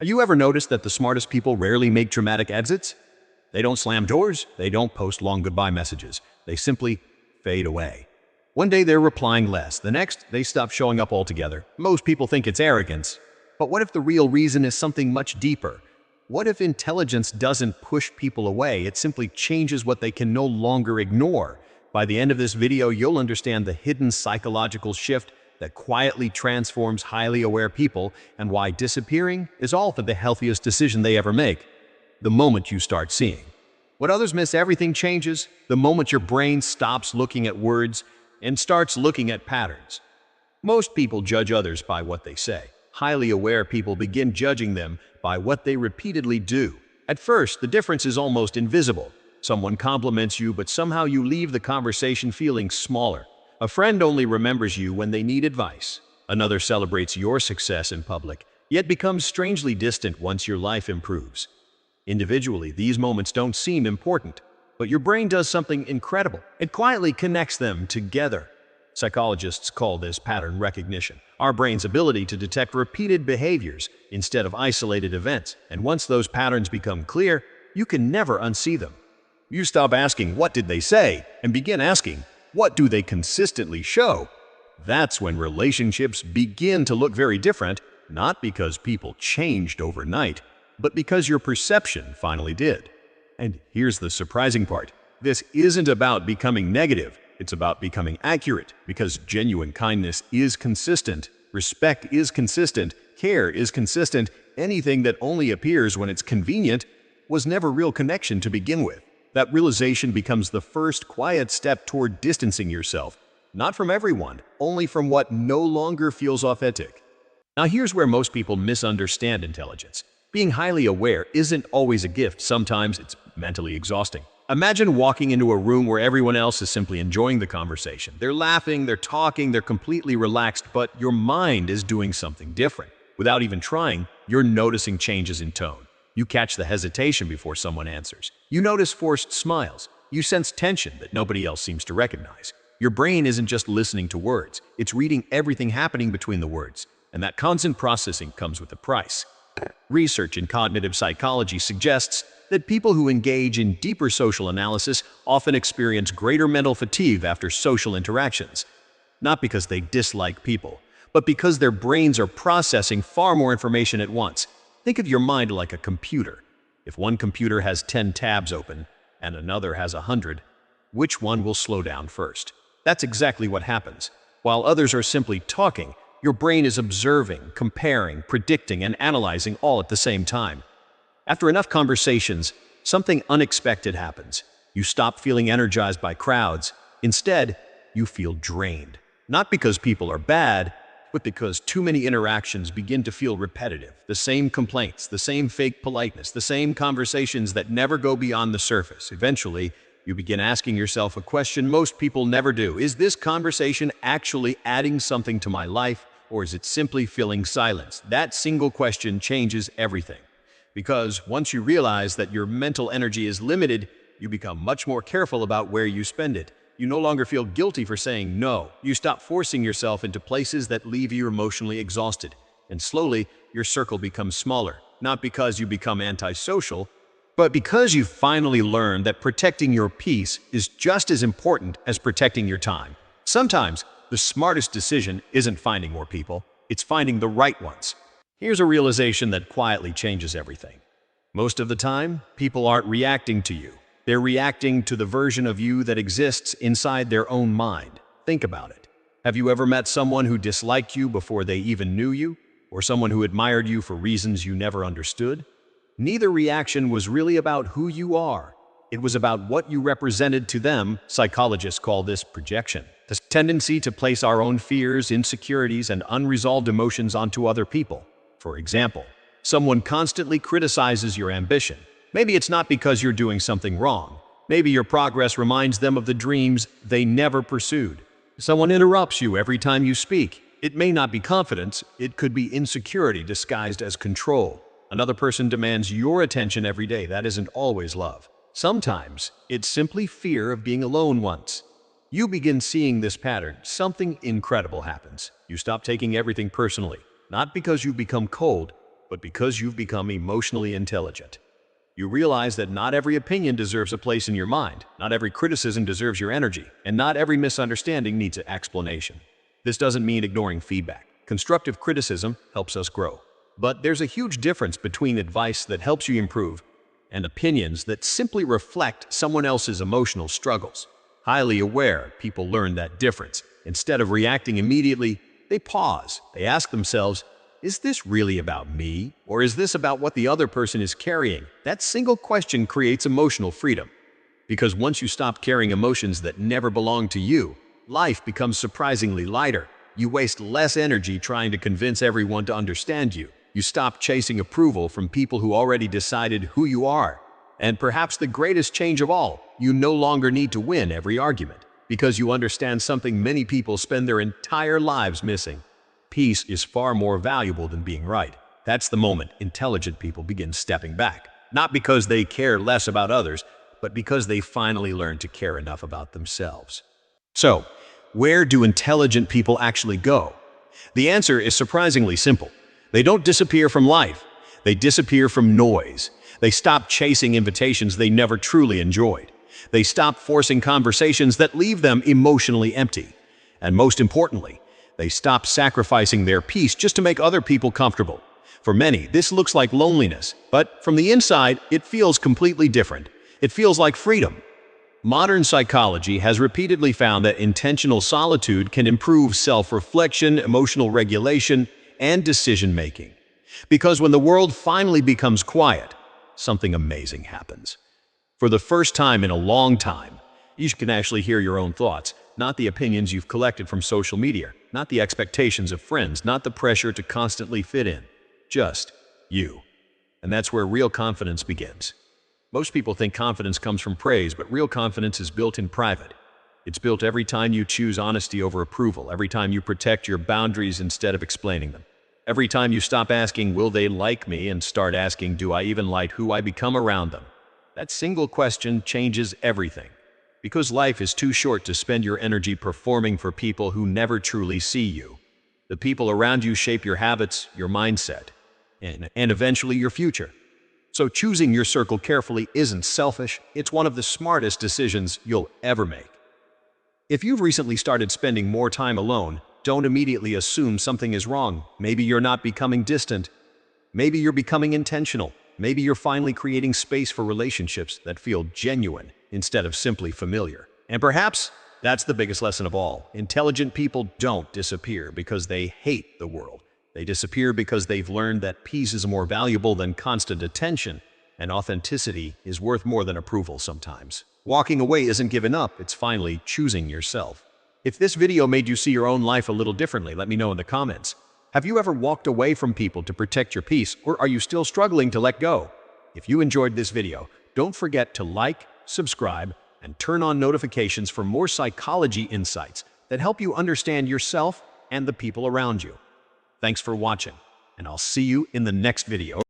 Have you ever noticed that the smartest people rarely make dramatic exits? They don't slam doors, they don't post long goodbye messages. They simply fade away. One day they're replying less, the next they stop showing up altogether. Most people think it's arrogance. But what if the real reason is something much deeper? What if intelligence doesn't push people away, it simply changes what they can no longer ignore? By the end of this video, you'll understand the hidden psychological shift that quietly transforms highly aware people and why disappearing is often the healthiest decision they ever make. The moment you start seeing what others miss, everything changes. The moment your brain stops looking at words and starts looking at patterns. Most people judge others by what they say. Highly aware people begin judging them by what they repeatedly do. At first, the difference is almost invisible. Someone compliments you, but somehow you leave the conversation feeling smaller. A friend only remembers you when they need advice. Another celebrates your success in public, yet becomes strangely distant once your life improves. Individually, these moments don't seem important, but your brain does something incredible. It quietly connects them together. Psychologists call this pattern recognition, our brain's ability to detect repeated behaviors instead of isolated events. And once those patterns become clear, you can never unsee them. You stop asking, "What did they say?" and begin asking, "What do they consistently show?" That's when relationships begin to look very different, not because people changed overnight, but because your perception finally did. And here's the surprising part. This isn't about becoming negative. It's about becoming accurate, because genuine kindness is consistent, respect is consistent, care is consistent. Anything that only appears when it's convenient was never real connection to begin with. That realization becomes the first quiet step toward distancing yourself, not from everyone, only from what no longer feels authentic. Now here's where most people misunderstand intelligence. Being highly aware isn't always a gift. Sometimes it's mentally exhausting. Imagine walking into a room where everyone else is simply enjoying the conversation. They're laughing, they're talking, they're completely relaxed, but your mind is doing something different. Without even trying, you're noticing changes in tone. You catch the hesitation before someone answers. You notice forced smiles. You sense tension that nobody else seems to recognize. Your brain isn't just listening to words, it's reading everything happening between the words. And that constant processing comes with a price. Research in cognitive psychology suggests that people who engage in deeper social analysis often experience greater mental fatigue after social interactions. Not because they dislike people, but because their brains are processing far more information at once. Think of your mind like a computer. If one computer has 10 tabs open and another has 100, which one will slow down first? That's exactly what happens. While others are simply talking, your brain is observing, comparing, predicting, and analyzing all at the same time. After enough conversations, something unexpected happens. You stop feeling energized by crowds. Instead, you feel drained. Not because people are bad, but because too many interactions begin to feel repetitive. The same complaints, the same fake politeness, the same conversations that never go beyond the surface. Eventually, you begin asking yourself a question most people never do. Is this conversation actually adding something to my life, or is it simply filling silence? That single question changes everything. Because once you realize that your mental energy is limited, you become much more careful about where you spend it. You no longer feel guilty for saying no. You stop forcing yourself into places that leave you emotionally exhausted. And slowly, your circle becomes smaller. Not because you become antisocial, but because you've finally learned that protecting your peace is just as important as protecting your time. Sometimes, the smartest decision isn't finding more people, it's finding the right ones. Here's a realization that quietly changes everything. Most of the time, people aren't reacting to you. They're reacting to the version of you that exists inside their own mind. Think about it. Have you ever met someone who disliked you before they even knew you? Or someone who admired you for reasons you never understood? Neither reaction was really about who you are. It was about what you represented to them. Psychologists call this projection. The tendency to place our own fears, insecurities, and unresolved emotions onto other people. For example, someone constantly criticizes your ambition. Maybe it's not because you're doing something wrong. Maybe your progress reminds them of the dreams they never pursued. Someone interrupts you every time you speak. It may not be confidence, it could be insecurity disguised as control. Another person demands your attention every day. That isn't always love. Sometimes, it's simply fear of being alone once. You begin seeing this pattern. Something incredible happens. You stop taking everything personally, not because you become cold, but because you've become emotionally intelligent. You realize that not every opinion deserves a place in your mind, not every criticism deserves your energy, and not every misunderstanding needs an explanation. This doesn't mean ignoring feedback. Constructive criticism helps us grow. But there's a huge difference between advice that helps you improve and opinions that simply reflect someone else's emotional struggles. Highly aware people learn that difference. Instead of reacting immediately, they pause. They ask themselves, is this really about me? Or is this about what the other person is carrying? That single question creates emotional freedom. Because once you stop carrying emotions that never belong to you, life becomes surprisingly lighter. You waste less energy trying to convince everyone to understand you. You stop chasing approval from people who already decided who you are. And perhaps the greatest change of all, you no longer need to win every argument, because you understand something many people spend their entire lives missing. Peace is far more valuable than being right. That's the moment intelligent people begin stepping back. Not because they care less about others, but because they finally learn to care enough about themselves. So, where do intelligent people actually go? The answer is surprisingly simple. They don't disappear from life. They disappear from noise. They stop chasing invitations they never truly enjoyed. They stop forcing conversations that leave them emotionally empty. And most importantly, they stop sacrificing their peace just to make other people comfortable. For many, this looks like loneliness, but from the inside, it feels completely different. It feels like freedom. Modern psychology has repeatedly found that intentional solitude can improve self-reflection, emotional regulation, and decision-making. Because when the world finally becomes quiet, something amazing happens. For the first time in a long time, you can actually hear your own thoughts, not the opinions you've collected from social media, not the expectations of friends, not the pressure to constantly fit in. Just you. And that's where real confidence begins. Most people think confidence comes from praise, but real confidence is built in private. It's built every time you choose honesty over approval, every time you protect your boundaries instead of explaining them. Every time you stop asking, will they like me, and start asking, do I even like who I become around them? That single question changes everything. Because life is too short to spend your energy performing for people who never truly see you. The people around you shape your habits, your mindset, and eventually your future. So choosing your circle carefully isn't selfish, it's one of the smartest decisions you'll ever make. If you've recently started spending more time alone, don't immediately assume something is wrong. Maybe you're not becoming distant. Maybe you're becoming intentional. Maybe you're finally creating space for relationships that feel genuine instead of simply familiar. And perhaps that's the biggest lesson of all. Intelligent people don't disappear because they hate the world. They disappear because they've learned that peace is more valuable than constant attention, and authenticity is worth more than approval sometimes. Walking away isn't giving up, it's finally choosing yourself. If this video made you see your own life a little differently, let me know in the comments. Have you ever walked away from people to protect your peace, or are you still struggling to let go? If you enjoyed this video, don't forget to like, subscribe, and turn on notifications for more psychology insights that help you understand yourself and the people around you. Thanks for watching, and I'll see you in the next video.